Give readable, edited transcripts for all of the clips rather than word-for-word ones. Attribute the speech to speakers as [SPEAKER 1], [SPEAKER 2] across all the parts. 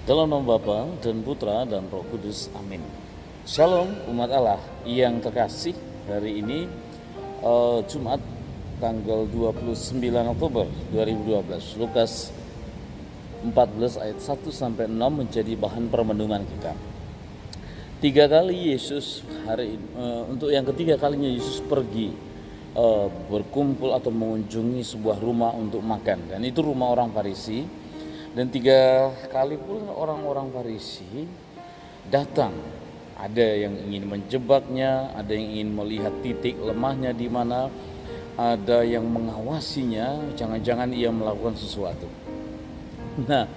[SPEAKER 1] Dalam nama Bapa dan Putra dan Roh Kudus. Amin. Shalom umat Allah yang terkasih. Hari ini Jumat tanggal 29 Oktober 2012. Lukas 14 ayat 1 sampai 6 menjadi bahan permenungan kita. Tiga kali Yesus untuk yang ketiga kalinya Yesus pergi berkumpul atau mengunjungi sebuah rumah untuk makan, dan itu rumah orang Farisi. Dan tiga kali pula orang-orang Farisi datang. Ada yang ingin menjebaknya, ada yang ingin melihat titik lemahnya di mana, ada yang mengawasinya, jangan-jangan ia melakukan sesuatu. Nah,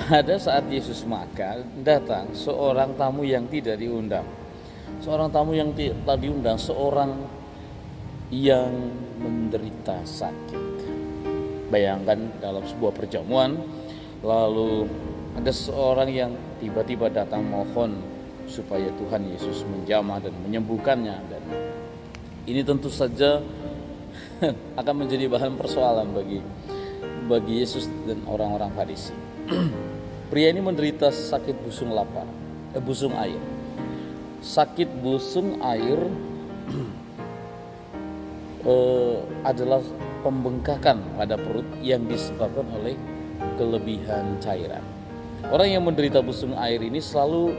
[SPEAKER 1] pada saat Yesus makan, datang seorang tamu yang tidak diundang. Seorang tamu yang tidak diundang, seorang yang menderita sakit. Bayangkan dalam sebuah perjamuan, lalu ada seorang yang tiba-tiba datang mohon supaya Tuhan Yesus menjamah dan menyembuhkannya. Dan ini tentu saja akan menjadi bahan persoalan bagi Yesus dan orang-orang Farisi. Pria ini menderita sakit busung air. Sakit busung air adalah pembengkakan pada perut yang disebabkan oleh kelebihan cairan. Orang yang menderita busung air ini selalu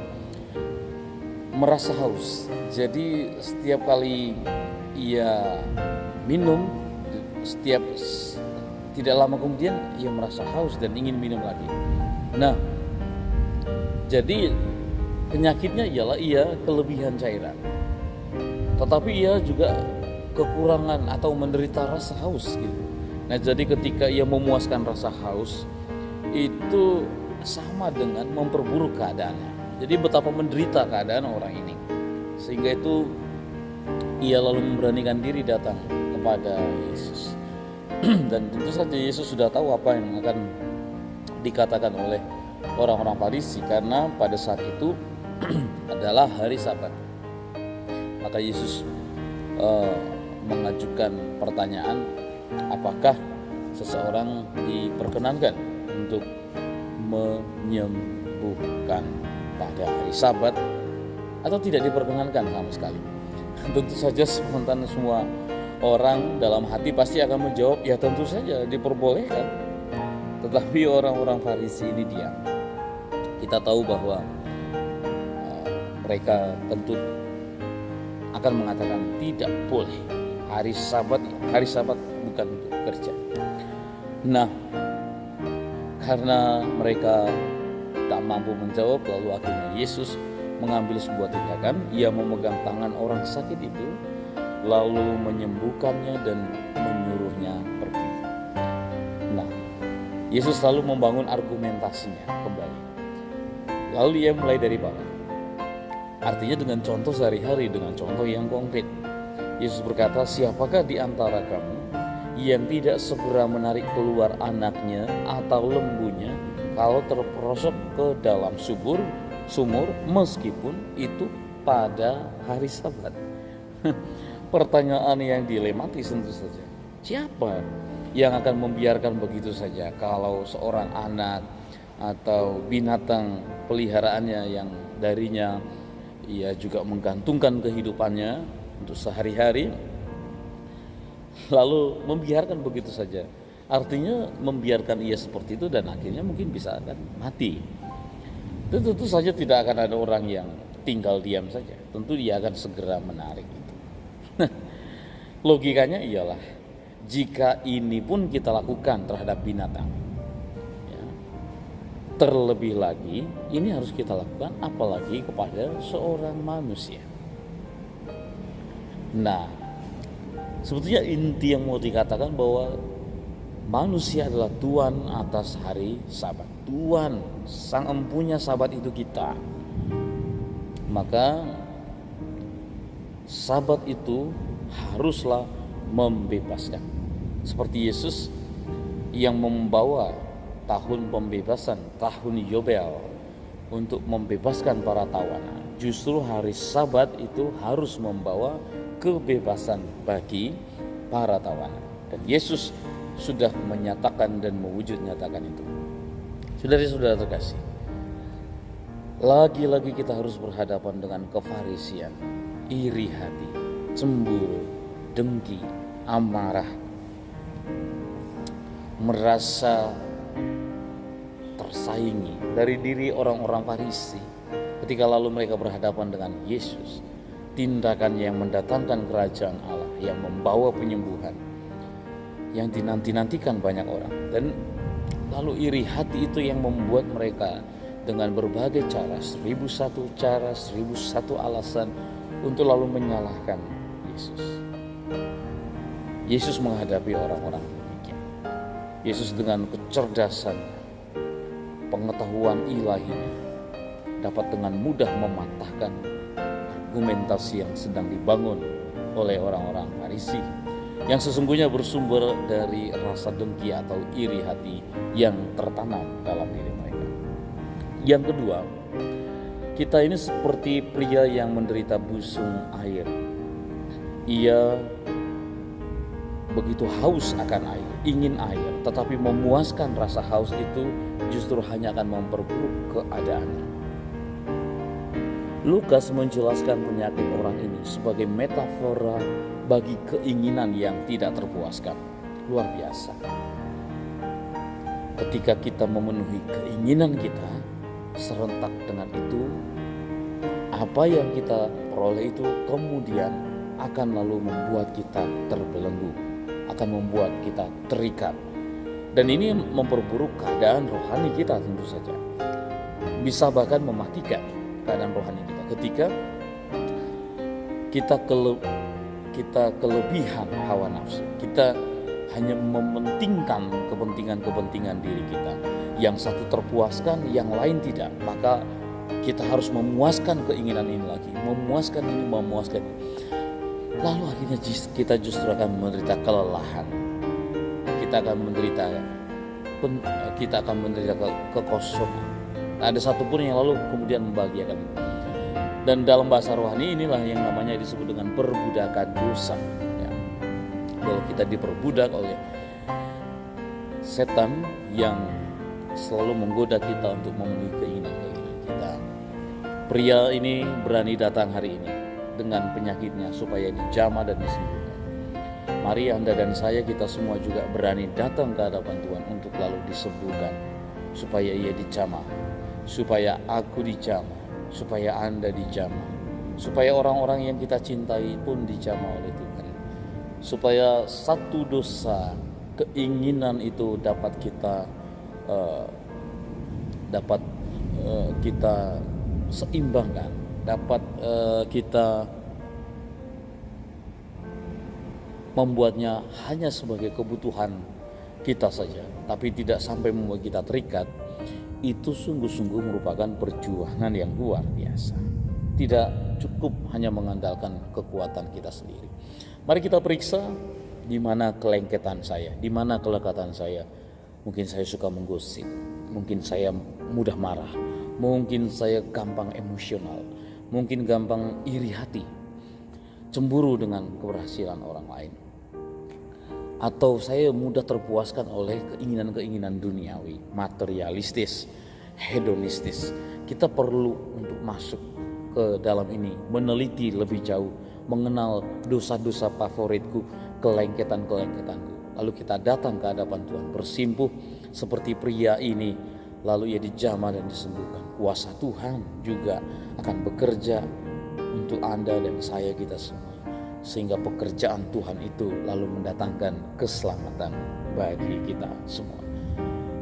[SPEAKER 1] merasa haus. Jadi setiap kali ia minum, tidak lama kemudian ia merasa haus dan ingin minum lagi. Nah, jadi penyakitnya ialah ia kelebihan cairan. Tetapi ia juga kekurangan atau menderita rasa haus gitu. Nah, jadi ketika ia memuaskan rasa haus, itu sama dengan memperburuk keadaannya. Jadi betapa menderita keadaan orang ini, sehingga itu ia lalu memberanikan diri datang kepada Yesus. Dan tentu saja Yesus sudah tahu apa yang akan dikatakan oleh orang-orang Farisi, karena pada saat itu adalah hari Sabat. Maka Yesus mengajukan pertanyaan, apakah seseorang diperkenankan untuk menyembuhkan pada hari Sabat atau tidak diperkenankan sama sekali. Tentu saja spontan semua orang dalam hati pasti akan menjawab, ya tentu saja diperbolehkan. Tetapi orang-orang Farisi ini diam. Kita tahu bahwa mereka tentu akan mengatakan tidak boleh. Hari Sabat bukan untuk kerja. Nah, karena mereka tak mampu menjawab, lalu akhirnya Yesus mengambil sebuah tindakan. Ia memegang tangan orang sakit itu, lalu menyembuhkannya dan menyuruhnya pergi. Nah, Yesus selalu membangun argumentasinya kembali. Lalu ia mulai dari bawah. Artinya dengan contoh sehari-hari, dengan contoh yang konkret. Yesus berkata, siapakah di antara kamu yang tidak segera menarik keluar anaknya atau lembunya kalau terperosok ke dalam sumur meskipun itu pada hari Sabat? Pertanyaan yang dilematis tentu saja. Siapa yang akan membiarkan begitu saja kalau seorang anak atau binatang peliharaannya yang darinya ia juga menggantungkan kehidupannya untuk sehari-hari, lalu membiarkan begitu saja? Artinya membiarkan ia seperti itu dan akhirnya mungkin bisa akan mati. Dan tentu saja tidak akan ada orang yang tinggal diam saja. Tentu dia akan segera menarik itu. Logikanya ialah, jika ini pun kita lakukan terhadap binatang, ya, terlebih lagi ini harus kita lakukan apalagi kepada seorang manusia. Nah, sebetulnya inti yang mau dikatakan bahwa manusia adalah Tuhan atas hari Sabat. Tuhan, sang empunya Sabat itu kita. Maka Sabat itu haruslah membebaskan. Seperti Yesus yang membawa tahun pembebasan, tahun Yobel untuk membebaskan para tawanan. Justru hari Sabat itu harus membawa kebebasan bagi para tawanan. Dan Yesus sudah menyatakan dan mewujud nyatakan itu. Saudara-saudara terkasih, Lagi-lagi kita harus berhadapan dengan kefarisian, iri hati, cemburu, dengki, amarah, merasa tersaingi dari diri orang-orang Farisi. Ketika lalu mereka berhadapan dengan Yesus, tindakan yang mendatangkan kerajaan Allah, yang membawa penyembuhan, yang dinanti-nantikan banyak orang. Dan lalu iri hati itu yang membuat mereka dengan berbagai cara, 1001 cara, 1001 alasan untuk lalu menyalahkan Yesus. Yesus menghadapi orang-orang demikian. Yesus dengan kecerdasan, pengetahuan ilahinya, dapat dengan mudah mematahkan argumentasi yang sedang dibangun oleh orang-orang Farisi, yang sesungguhnya bersumber dari rasa dengki atau iri hati yang tertanam dalam diri mereka. Yang kedua, kita ini seperti pria yang menderita busung air. Ia begitu haus akan air, ingin air, tetapi memuaskan rasa haus itu justru hanya akan memperburuk keadaannya. Lukas menjelaskan penyakit orang ini sebagai metafora bagi keinginan yang tidak terpuaskan. Luar biasa. Ketika kita memenuhi keinginan kita, serentak dengan itu, apa yang kita peroleh itu kemudian akan lalu membuat kita terbelenggu, akan membuat kita terikat. Dan ini memperburuk keadaan rohani kita tentu saja. Bisa bahkan mematikan keadaan rohani kita ketika kita kelebihan hawa nafsu. Kita hanya mementingkan kepentingan diri kita. Yang satu terpuaskan, yang lain tidak. Maka kita harus memuaskan keinginan ini lagi, memuaskan ini. Lalu akhirnya kita justru akan menderita kelelahan. Kita akan menderita kekosongan. Ada satupun yang lalu kemudian membahagiakan. Dan dalam bahasa rohani inilah yang namanya disebut dengan perbudakan dosa. Ya. Bahwa kita diperbudak oleh setan yang selalu menggoda kita untuk memenuhi keinginan-keinginan kita. Pria ini berani datang hari ini dengan penyakitnya supaya dijamah dan disembuhkan. Mari Anda dan saya, kita semua juga berani datang ke hadapan Tuhan untuk lalu disembuhkan, supaya ia dijamah, supaya aku dijamah, supaya Anda dijamah, supaya orang-orang yang kita cintai pun dijamah oleh Tuhan, supaya satu dosa keinginan itu dapat kita kita seimbangkan, dapat kita membuatnya hanya sebagai kebutuhan kita saja, tapi tidak sampai membuat kita terikat. Itu sungguh-sungguh merupakan perjuangan yang luar biasa. Tidak cukup hanya mengandalkan kekuatan kita sendiri. Mari kita periksa di mana kelengketan saya, di mana kelekatan saya. Mungkin saya suka menggosip, mungkin saya mudah marah, mungkin saya gampang emosional, mungkin gampang iri hati, cemburu dengan keberhasilan orang lain. Atau saya mudah terpuaskan oleh keinginan-keinginan duniawi, materialistis, hedonistis. Kita perlu untuk masuk ke dalam ini, meneliti lebih jauh, mengenal dosa-dosa favoritku, kelengketan-kelengketanku. Lalu kita datang ke hadapan Tuhan, bersimpuh seperti pria ini, lalu ia dijamah dan disembuhkan. Kuasa Tuhan juga akan bekerja untuk Anda dan saya, kita semua, sehingga pekerjaan Tuhan itu lalu mendatangkan keselamatan bagi kita semua.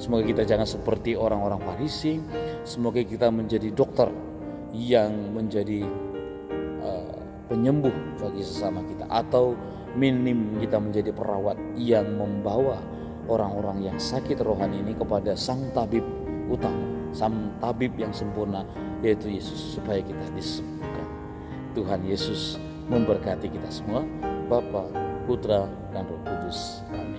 [SPEAKER 1] Semoga kita jangan seperti orang-orang Farisi. Semoga kita menjadi dokter yang menjadi penyembuh bagi sesama kita, atau minim kita menjadi perawat yang membawa orang-orang yang sakit rohani ini kepada sang tabib utama, sang tabib yang sempurna, yaitu Yesus, supaya kita disembuhkan. Tuhan Yesus memberkati kita semua, Bapa, Putra, dan Roh Kudus. Amin.